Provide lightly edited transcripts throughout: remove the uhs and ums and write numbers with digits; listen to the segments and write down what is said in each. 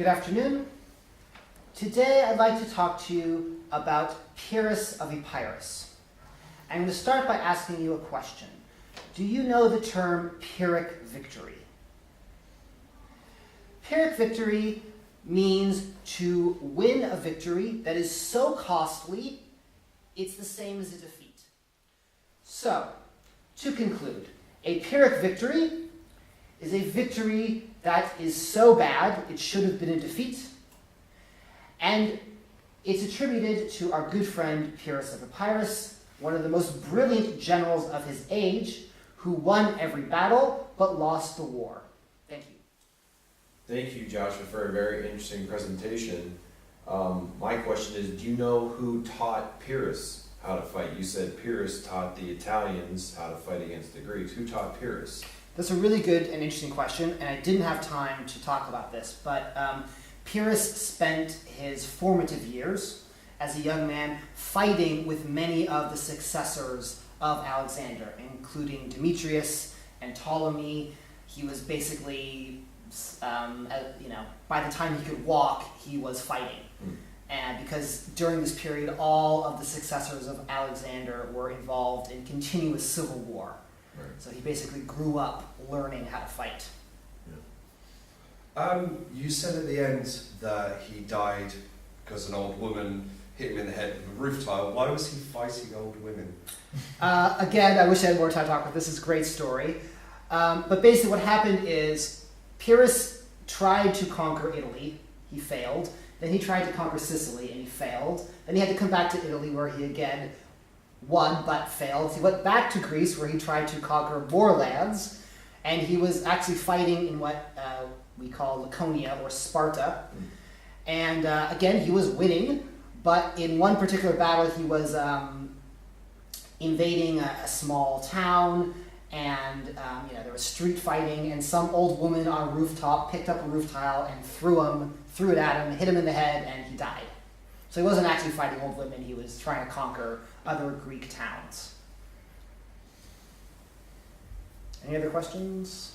Good afternoon. Today I'd like to talk to you about Pyrrhus of Epirus. I'm going to start by asking you a question. Do you know the term Pyrrhic victory? Pyrrhic victory means to win a victory that is so costly, it's the same as a defeat. So, to conclude, a Pyrrhic victory is a victory that is so bad it should have been a defeat, and it's attributed to our good friend Pyrrhus of Epirus, one of the most brilliant generals of his age, who won every battle but lost the war. Thank you. Thank you, Joshua, for a very interesting presentation. My question is, do you know who taught Pyrrhus how to fight? You said Pyrrhus taught the Italians how to fight against the Greeks. Who taught Pyrrhus? That's a really good and interesting question, and I didn't have time to talk about this, but Pyrrhus spent his formative years as a young man fighting with many of the successors of Alexander, including Demetrius and Ptolemy. He was basically, by the time he could walk, he was fighting. And because during this period, all of the successors of Alexander were involved in continuous civil war. Right. So he basically grew up learning how to fight. Yeah. You said at the end that he died because an old woman hit him in the head with a roof tile. Why was he fighting old women? Again, I wish I had more time to talk about this. This is a great story. But basically what happened is Pyrrhus tried to conquer Italy. He failed. Then he tried to conquer Sicily, and he failed. Then he had to come back to Italy, where he again won but failed. He went back to Greece, where he tried to conquer more lands, and he was actually fighting in what we call Laconia, or Sparta. And again, he was winning, but in one particular battle, he was invading a small town, and there was street fighting, and some old woman on a rooftop picked up a roof tile and threw it at him, hit him in the head, and he died. So he wasn't actually fighting old women, he was trying to conquer other Greek towns. Any other questions?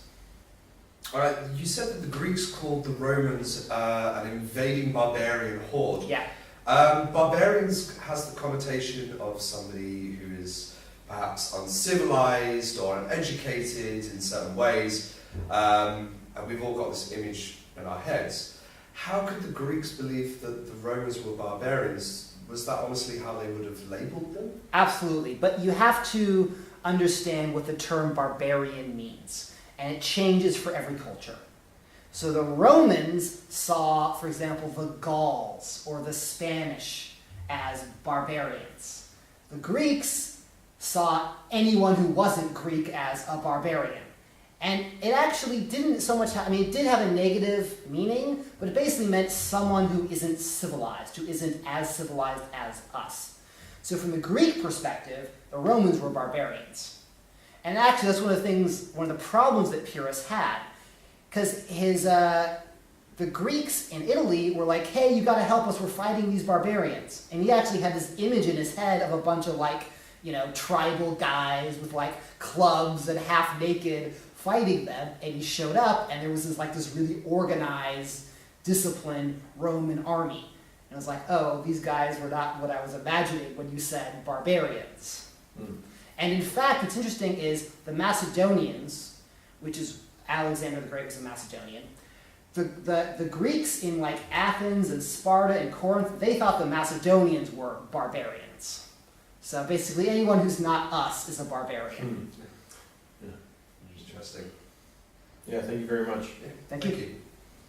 All right, you said that the Greeks called the Romans an invading barbarian horde. Yeah. Barbarians has the connotation of somebody who is perhaps uncivilized or uneducated in certain ways, and we've all got this image in our heads. How could the Greeks believe that the Romans were barbarians? Was that honestly how they would have labeled them? Absolutely, but you have to understand what the term barbarian means, and it changes for every culture. So the Romans saw, for example, the Gauls or the Spanish as barbarians. The Greeks saw anyone who wasn't Greek as a barbarian. And it actually didn't so much it did have a negative meaning, but it basically meant someone who isn't civilized, who isn't as civilized as us. So from the Greek perspective, the Romans were barbarians. And actually that's one of the problems that Pyrrhus had. Because the Greeks in Italy were like, hey, you gotta help us, we're fighting these barbarians. And he actually had this image in his head of a bunch of tribal guys with clubs and half naked fighting them, and he showed up, and there was this really organized, disciplined Roman army. And I was like, oh, these guys were not what I was imagining when you said barbarians. And in fact, what's interesting is the Macedonians, which is Alexander the Great was a Macedonian, the Greeks in Athens and Sparta and Corinth, they thought the Macedonians were barbarians. So basically anyone who's not us is a barbarian. Interesting. Yeah, thank you very much. Thank you. Thank you.